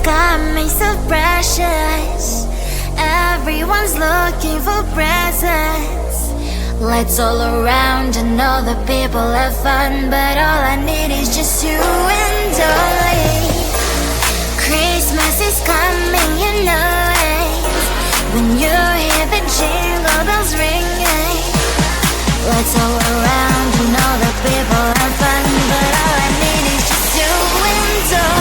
sky makes so precious. Everyone's looking for presents. Lights all around and all the people have fun, but all I need is just you and I. Christmas is coming, you know it. When you hear the jingle bells ringing, lights all around and all the people have fun, but all I need is just you and I.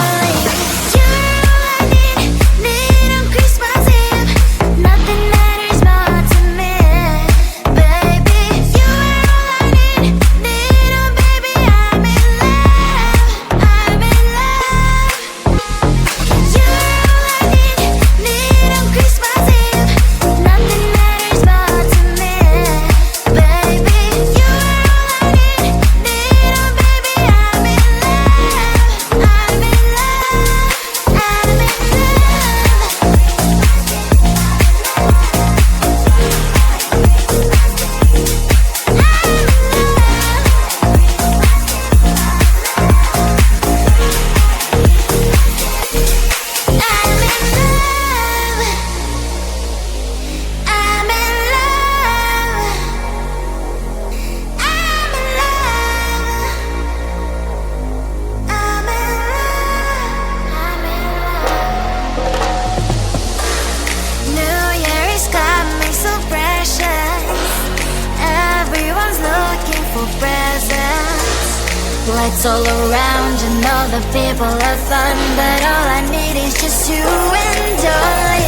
Lights all around and all the people have fun, but all I need is just you and I.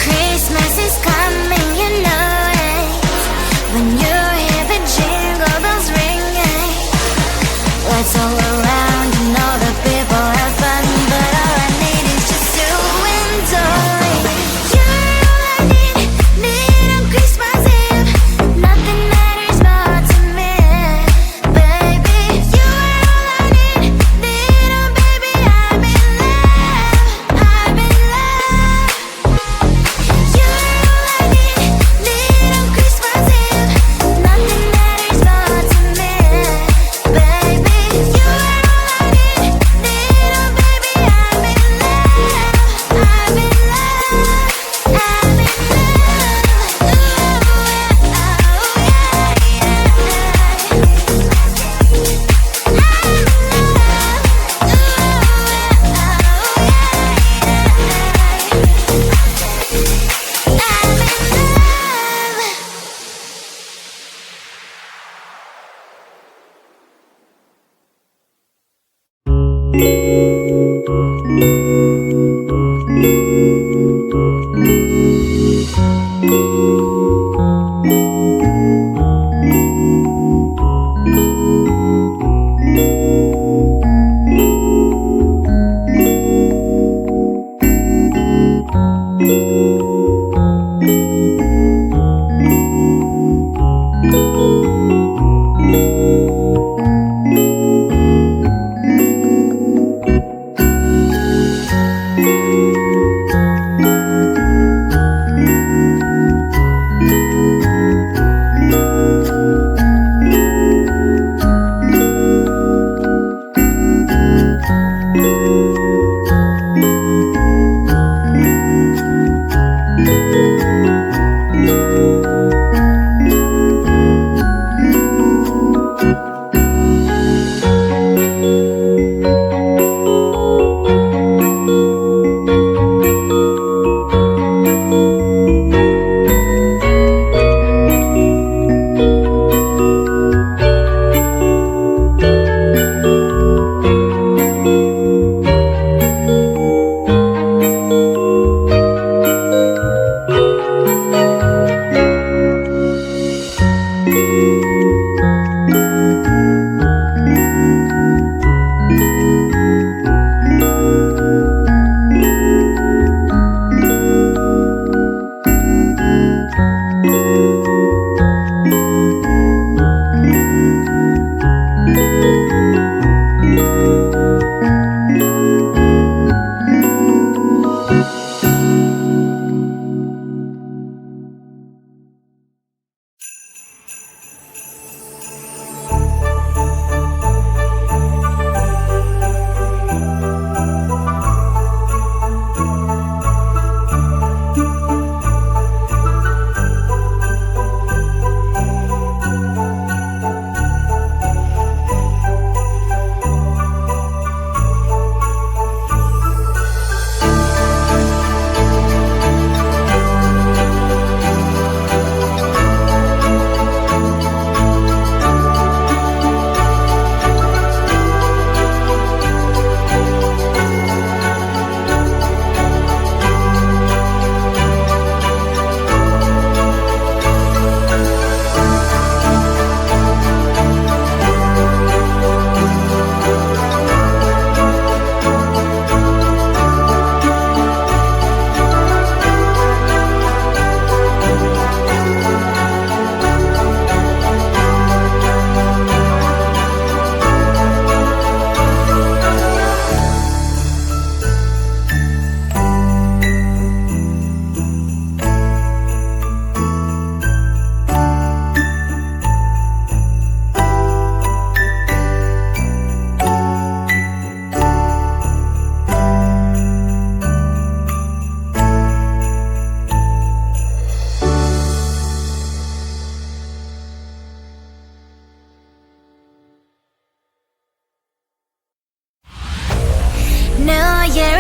Christmas is coming, you know it. When you hear the jingle bells ringing, lights all around and all the people have fun, but all I need is just you and I.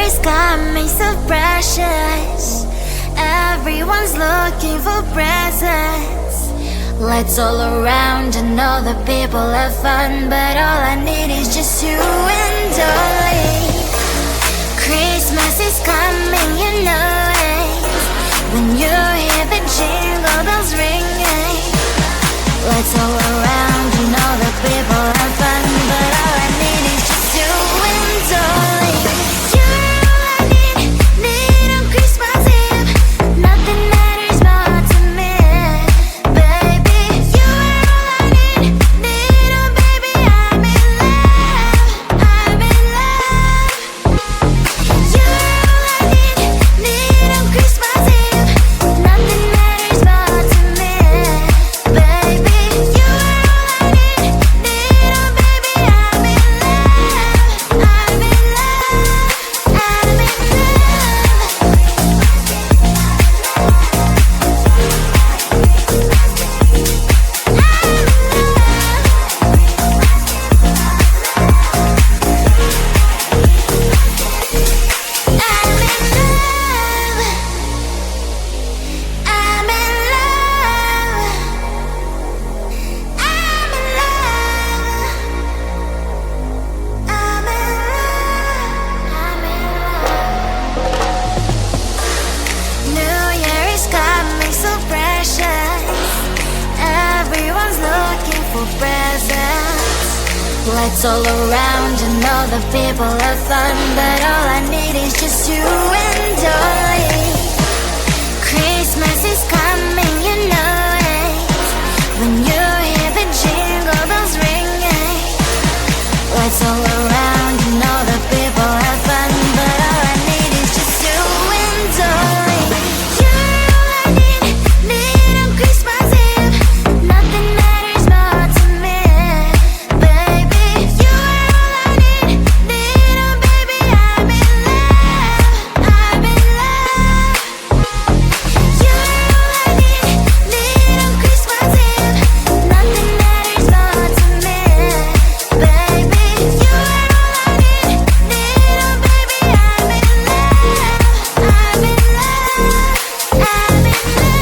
is coming so precious. Everyone's looking for presents. Lights all around and all the people have fun, but all I need is just you and only. Christmas is coming, you know it. When you hear the jingle bells ringing, lights all around and all the people have fun, but all I need is just you and only. You're all I need on Christmas Eve. Nothing matters more to me, baby. You're all I need oh baby, I'm in love, I'm in love. You're all I need on Christmas Eve. Nothing matters more to me, baby. You're all I need oh baby, I'm in love, I'm in love, I'm in New Year is coming so precious. Everyone's looking for presents. Lights all around and all the people have fun, but all I need is just you and only. Christmas is coming, you know it. When you hear the jingle bells ringing, lights all around and all the people have fun, but all I need is just you and only. You're all I need on Christmas Eve. Nothing matters more to me, baby. You're all I need oh baby, I'm in love, I'm in love. You're all I need on Christmas Eve. Nothing matters more to me, baby. You're all I need oh baby, I'm in love, I'm in love, I'm in love.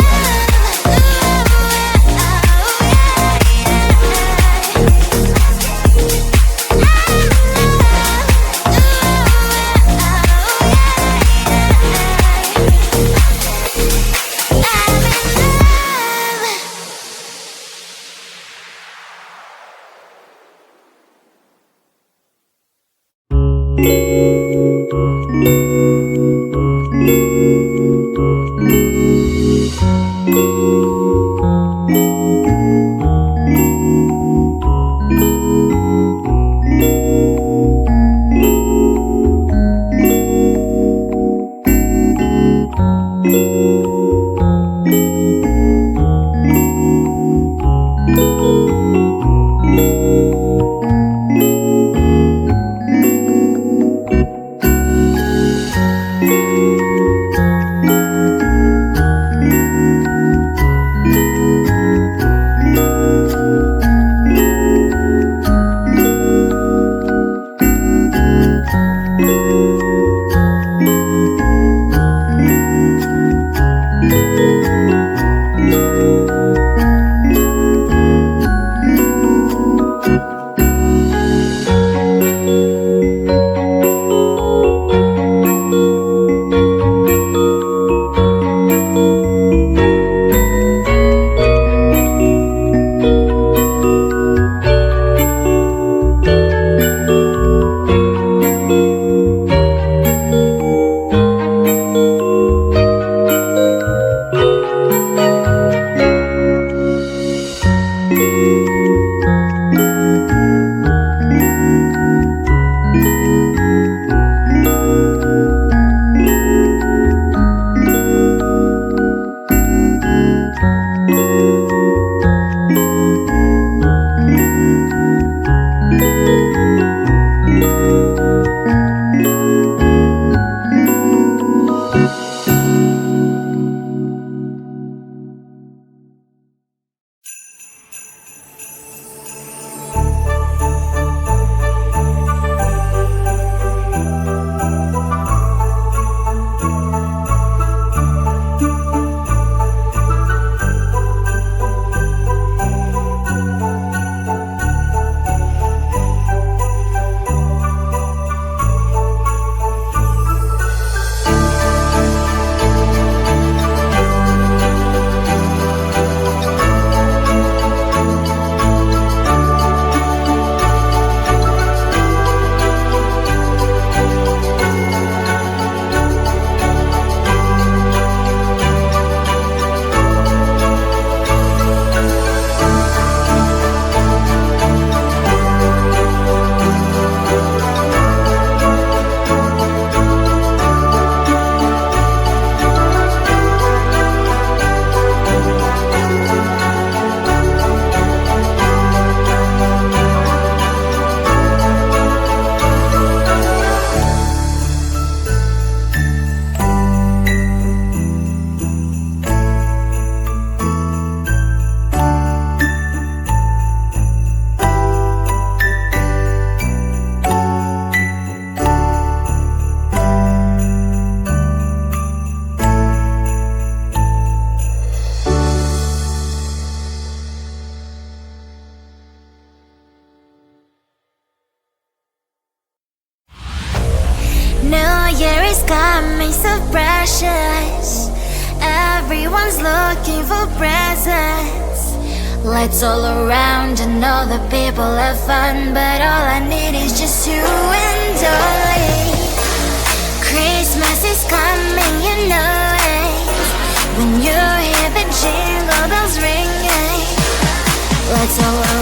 feelings so precious. Everyone's looking for presents. Lights all around and all the people have fun, but all I need is just you and Dolly. Christmas is coming, you know it. When you hear the jingle bells ringing, lights all around